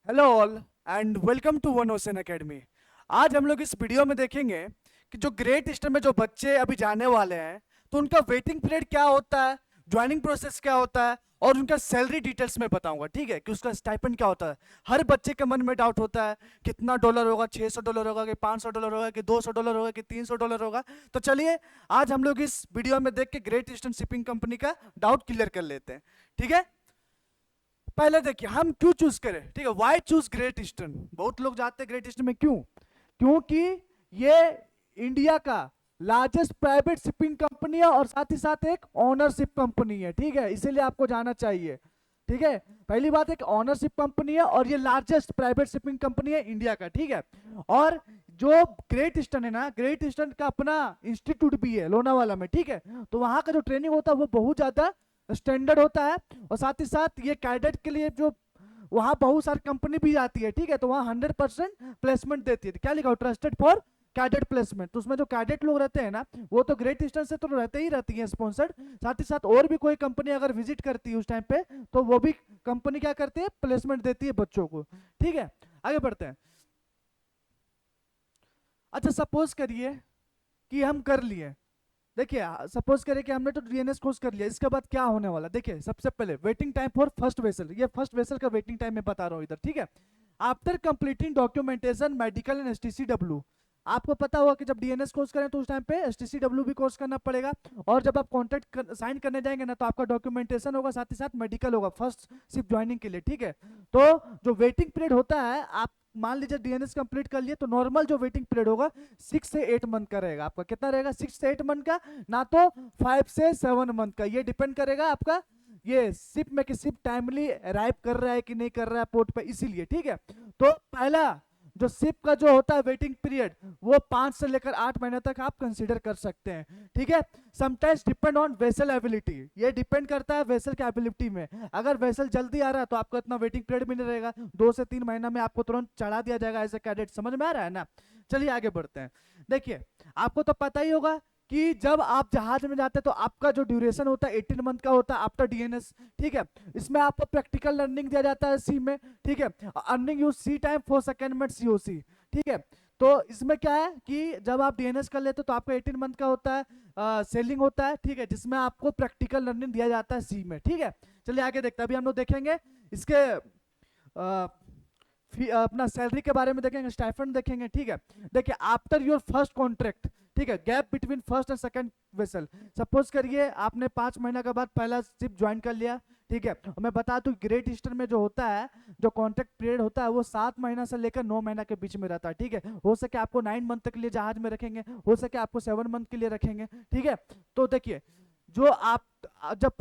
Hello all and welcome to one ocean academy. आज हम लोग इस वीडियो में देखेंगे कि जो ग्रेट ईस्टर्न में जो बच्चे अभी जाने वाले हैं तो उनका वेटिंग पीरियड क्या होता है, ज्वाइनिंग प्रोसेस क्या होता है और उनका सैलरी डिटेल्स में बताऊंगा। ठीक है कि उसका स्टाइपेंड क्या होता है। हर बच्चे के मन में डाउट होता है कितना डॉलर होगा, $600 होगा कि $500 होगा कि $200 होगा कि $300 होगा। तो चलिए आज हम लोग इस वीडियो में देख के ग्रेट ईस्टर्न शिपिंग कंपनी का डाउट क्लियर कर लेते हैं। ठीक है, पहले देखिए हम क्यों चूज करें। ठीक है, वाई चूज ग्रेट ईस्टर्न। बहुत लोग जाते हैं ग्रेट ईस्टर्न में, क्यों? क्योंकि ये इंडिया का लार्जेस्ट प्राइवेट शिपिंग कंपनी है और साथ ही साथ एक ओनरशिप कंपनी है। ठीक है, इसीलिए आपको जाना चाहिए। ठीक है, पहली बात एक ओनरशिप कंपनी है और ये लार्जेस्ट प्राइवेट शिपिंग कंपनी है इंडिया का। ठीक है, और जो ग्रेट ईस्टर्न है ना, ग्रेट ईस्टर्न का अपना इंस्टीट्यूट भी है लोनावाला में। ठीक है, तो वहां का जो ट्रेनिंग होता है वो बहुत ज्यादा स्टैंडर्ड होता है और साथ ही साथ ये कैडेट के लिए जो वहां बहुत सारी कंपनी भी आती है। ठीक है, तो वहां 100% प्लेसमेंट देती है। तो क्या लिखा हो, ट्रस्टेड फॉर कैडेट प्लेसमेंट। तो उसमें जो कैडेट लोग रहते हैं ना वो तो ग्रेट ईस्टर्न से तो रहते ही रहती है स्पॉन्सर्ड। साथ ही साथ और भी कोई कंपनी अगर विजिट करती है उस टाइम पे तो वो भी कंपनी क्या करती है, प्लेसमेंट देती है बच्चों को। ठीक है, आगे बढ़ते हैं। अच्छा, सपोज करिए कि हम कर लिए। देखिए सपोज करें कि हमने तो डीएनएस कोर्स कर लिया, इसके बाद क्या होने वाला। देखिए सबसे पहले waiting time for first vessel, ये फर्स्ट वेसल का वेटिंग टाइम मैं बता रहा हूँ इधर। ठीक है, after completing documentation medical and एसटीसीडब्ल्यू। आपको पता होगा कि जब डीएनएस कोर्स करें तो उस टाइम पे एसटीसीडब्ल्यू भी कोर्स करना पड़ेगा। और जब आप कॉन्ट्रैक्ट साइन करने जाएंगे ना तो आपका डॉक्यूमेंटेशन होगा, साथ ही साथ मेडिकल होगा फर्स्ट शिफ्ट ज्वाइनिंग के लिए। ठीक है, तो जो वेटिंग पीरियड होता है, आप मान लीजिए डीएनएस कंप्लीट कर लिए तो नॉर्मल जो वेटिंग पीरियड होगा 6 से 8 मंथ का रहेगा। आपका कितना रहेगा, 6 से 8 मंथ का, ना तो 5 से 7 मंथ का। ये डिपेंड करेगा आपका ये शिप में कि शिप टाइमली अराइव कर रहा है कि नहीं कर रहा है पोर्ट पे, इसीलिए। ठीक है, तो पहला जो शिप का जो होता है वेटिंग पीरियड वो 5 से लेकर 8 महीने तक आप कंसीडर कर सकते हैं। ठीक है, sometimes depend on vessel ability, ये डिपेंड करता है वेसल के एबिलिटी में। अगर वेसल जल्दी आ रहा है तो आपको इतना वेटिंग पीरियड भी नहीं रहेगा, 2 से 3 महीना में आपको तुरंत चढ़ा दिया जाएगा एज ए कैडेट। समझ में आ रहा है ना? चलिए आगे बढ़ते हैं। देखिए आपको तो पता ही होगा कि जब आप जहाज में जाते हैं तो आपका जो ड्यूरेशन होता है 18 मंथ का होता है आफ्टर डीएनएस। ठीक है, इसमें आपको प्रैक्टिकल लर्निंग दिया जाता है सी में। ठीक है, earning use sea time for second में सीओसी। ठीक है, तो इसमें क्या है कि जब आप डीएनएस कर लेते हो तो आपका 18 मंथ का होता है सेलिंग होता है। ठीक है, जिसमें आपको प्रैक्टिकल लर्निंग दिया जाता है सी में। ठीक है, चलिए आगे देखते हैं। अभी हम लोग देखेंगे इसके अपना सैलरी के बारे में देखेंगे, स्टाइफंड देखेंगे। ठीक है, देखिए आफ्टर योर फर्स्ट कॉन्ट्रैक्ट, ठीक है, gap between first and second vessel. Suppose करिए आपने 5 महीना के बाद पहला शिप ज्वाइन कर लिया। ठीक है, और मैं बता दूं ग्रेट ईस्टर्न में जो होता है, जो कॉन्ट्रैक्ट पीरियड होता है वो 7 महीना से लेकर 9 महीना के बीच में रहता है। ठीक है, हो सके आपको 9 मंथ तक के लिए जहाज में रखेंगे, हो सके आपको 7 मंथ के लिए रखेंगे। ठीक है, तो देखिए जो आप जब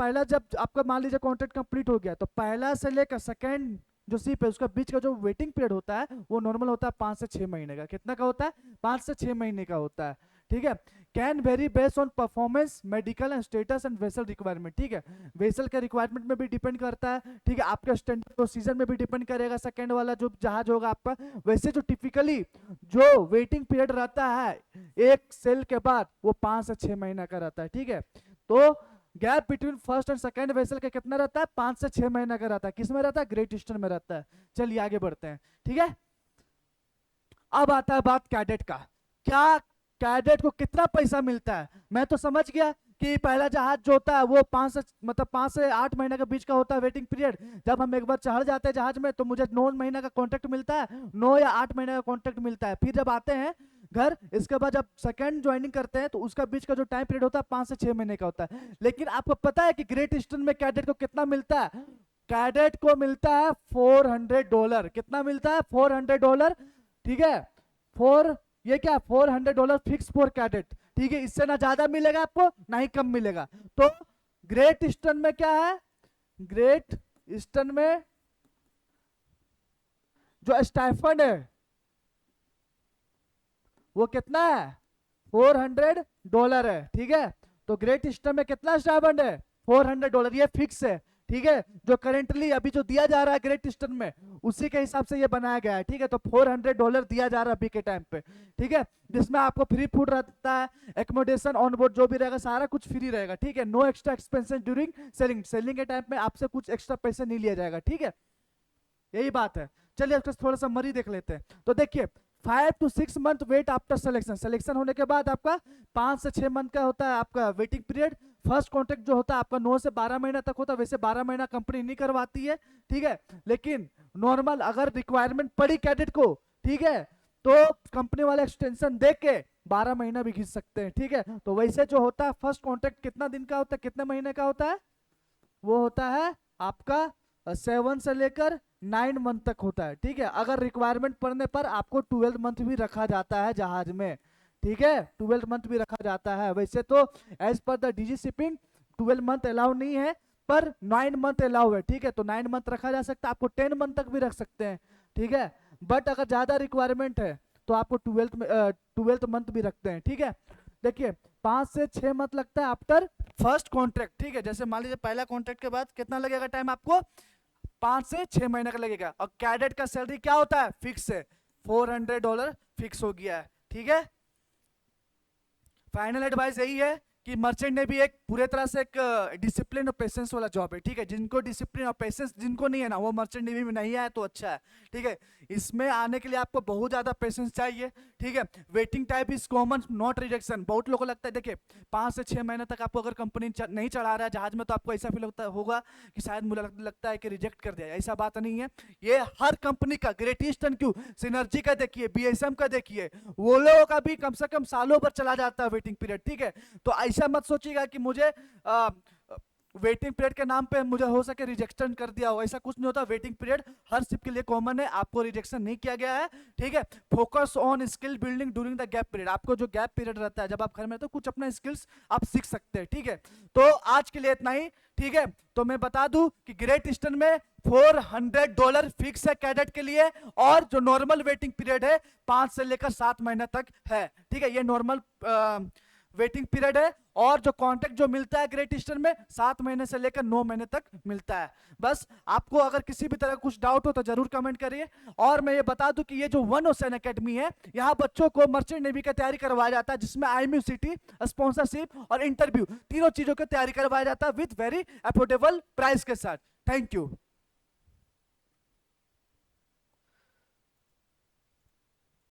आपका मान लीजिए कॉन्ट्रैक्ट कंप्लीट हो गया तो पहला से लेकर सेकंड जो शिप है उसका बीच का जो वेटिंग पीरियड होता है वो नॉर्मल होता है 5 से 6 महीने का। कितना का होता है? 5 से 6 महीने का होता है। ठीक है, can very based on performance medical and status and vessel requirement. ठीक है, वेसल के रिक्वायरमेंट में भी डिपेंड करता है। ठीक है, आपके स्टैंडर्ड प्रोसीजर में भी डिपेंड करेगा सेकंड वाला जो जहाज होगा आपका। वैसे जो टिपिकली जो वेटिंग पीरियड रहता है एक सेल के बाद वो 5 से 6 महीना का रहता है। ठीक है, तो gap between first and second vessel का कितना रहता है? 5 से 6 महीना का रहता है। किस में रहता है? ग्रेट ईस्टर्न में रहता है। चलिए आगे बढ़ते हैं। ठीक है, अब आता है बात कैडेट का। क्या कैडेट को कितना पैसा मिलता है? मैं तो समझ गया कि पहला जहाज जो होता है वो 5 से 8 महीने के बीच का होता है वेटिंग पीरियड। जब हम एक बार चढ़ जाते हैं जहाज में तो मुझे 9 महीना का कॉन्ट्रैक्ट मिलता है, 9 या 8 महीने का कॉन्ट्रैक्ट मिलता है। फिर जब आते हैं घर, इसके बाद जब सेकंड ज्वाइनिंग करते हैं तो उसका बीच का जो टाइम पीरियड होता है 5 से 6 महीने का होता है। लेकिन आपको पता है कि ग्रेट ईस्टर्न में कैडेट को कितना मिलता है? कैडेट को मिलता है $400। कितना मिलता है? $400। ठीक है, फोर, ये क्या, $400 फिक्स फॉर कैडेट। ठीक है, इससे ना ज्यादा मिलेगा आपको ना ही कम मिलेगा। तो ग्रेट ईस्टर्न में क्या है? ग्रेट ईस्टर्न में जो स्टाइफंड है वो कितना है? $400 है। ठीक है, तो ग्रेट ईस्टर्न में कितना स्टाइफंड है? $400, ये फिक्स है। ठीक है, जो करेंटली अभी जो दिया जा रहा है ग्रेट ईस्टर्न में उसी के हिसाब से ये बनाया गया है। ठीक है, तो $400 दिया जा रहा है अभी के टाइम पे। ठीक है, जिसमें आपको फ्री फूड रहता है, एकोमोडेशन ऑन बोर्ड जो भी रहेगा सारा कुछ फ्री रहेगा। ठीक है, no extra expenses during sailing, sailing के टाइम में आपसे कुछ एक्स्ट्रा पैसे नहीं लिया जाएगा। ठीक है, यही बात है। चलिए उसका थोड़ा सा मरी देख लेते हैं। तो देखिए 5 to 6 month wait after selection, selection होने के बाद आपका 5 से 6 मंथ का होता है आपका वेटिंग पीरियड। फर्स्ट कॉन्ट्रैक्ट जो होता है आपका 9 से 12 महीना तक होता है, वैसे 12 महीना कंपनी नहीं करवाती है, ठीक है, लेकिन नॉर्मल अगर रिक्वायरमेंट पड़ी कैडेट को, ठीक है, तो कंपनी वाले एक्सटेंशन दे के 12 महीना भी खींच सकते हैं, ठीक है। तो वैसे जो होता है फर्स्ट कॉन्ट्रैक्ट कितना दिन का होता है, कितने महीने का होता है, वो होता है आपका 7 से लेकर 9 मंथ तक होता है, ठीक है। अगर रिक्वायरमेंट पड़ने पर आपको 12 मंथ भी रखा जाता है जहाज में, ठीक है, 12 मंथ भी रखा जाता है। वैसे तो as per the DG shipping 12 month allow नहीं है, पर 9 मंथ अलाउ है, ठीक है। तो 9 मंथ रखा जा सकता है, आपको 10 मंथ तक भी रख सकते हैं, ठीक है। बट अगर ज्यादा रिक्वायरमेंट है तो आपको 12th मंथ भी रखते हैं, ठीक है। देखिए 5 से 6 मंथ लगता है आफ्टर फर्स्ट कॉन्ट्रैक्ट, ठीक है। जैसे मान लीजिए पहला कॉन्ट्रैक्ट के बाद कितना लगेगा टाइम आपको, 5 से 6 महीने का लगेगा। और कैडेट का सैलरी क्या होता है, फिक्स है, $400 फिक्स हो गया है, ठीक है। फाइनल एडवाइस यही है कि मर्चेंट नेवी एक पूरे तरह से एक डिसिप्लिन और पेशेंस वाला जॉब है, ठीक है। जिनको डिसिप्लिन और पेशेंस जिनको नहीं है ना, वो मर्चेंट नेवी में नहीं आया तो अच्छा है, ठीक है। इसमें आने के लिए आपको बहुत ज्यादा पेशेंस चाहिए, ठीक है। Waiting type is common, not rejection. बहुत लोगों को लगता है, देखिए 5 से 6 महीने तक आपको अगर कंपनी नहीं चढ़ा रहा है जहाज में, तो आपको ऐसा फील होगा कि शायद मुझे लगता है कि रिजेक्ट कर दिया। ऐसा बात नहीं है, ये हर कंपनी का, ग्रेट ईस्टर्न क्यों, सिनर्जी का देखिए, बीएसएम का देखिए, वो लोगों का भी कम से कम सालों भर चला जाता है वेटिंग पीरियड, ठीक है। तो ऐसा मत सोचिएगा कि मुझे वेटिंग पीरियड के नाम पे मुझे हो सके रिजेक्शन कर दिया हो, ऐसा कुछ नहीं होता। वेटिंग पीरियड हर शिप के लिए कॉमन है, आपको रिजेक्शन नहीं किया गया है, ठीक है। Focus on skill building during the gap period, आपको जो गैप पीरियड रहता है जब आप घर में, तो कुछ अपना स्किल्स आप सीख सकते हैं, ठीक है। तो आज के लिए इतना ही, ठीक है। तो मैं बता दूं कि ग्रेट ईस्टर्न में $400 फिक्स है कैडेट के लिए, और जो नॉर्मल वेटिंग पीरियड है 5 से लेकर 7 महीने तक है, ठीक है। ये नॉर्मल वेटिंग पीरियड है, और जो कॉन्ट्रैक्ट जो मिलता है ग्रेट ईस्टर्न में 7 महीने से लेकर 9 महीने तक मिलता है। बस आपको अगर किसी भी तरह कुछ डाउट हो तो जरूर कमेंट करिए। और मैं ये बता दूं कि ये जो 107 एकेडमी है, यहाँ बच्चों को मर्चेंट नेवी का तैयारी करवाया जाता है, जिसमें IMUCT, स्पॉन्सरशिप और इंटरव्यू, तीनों चीजों की तैयारी करवाया जाता है विद वेरी अफोर्डेबल प्राइस के साथ। Thank you.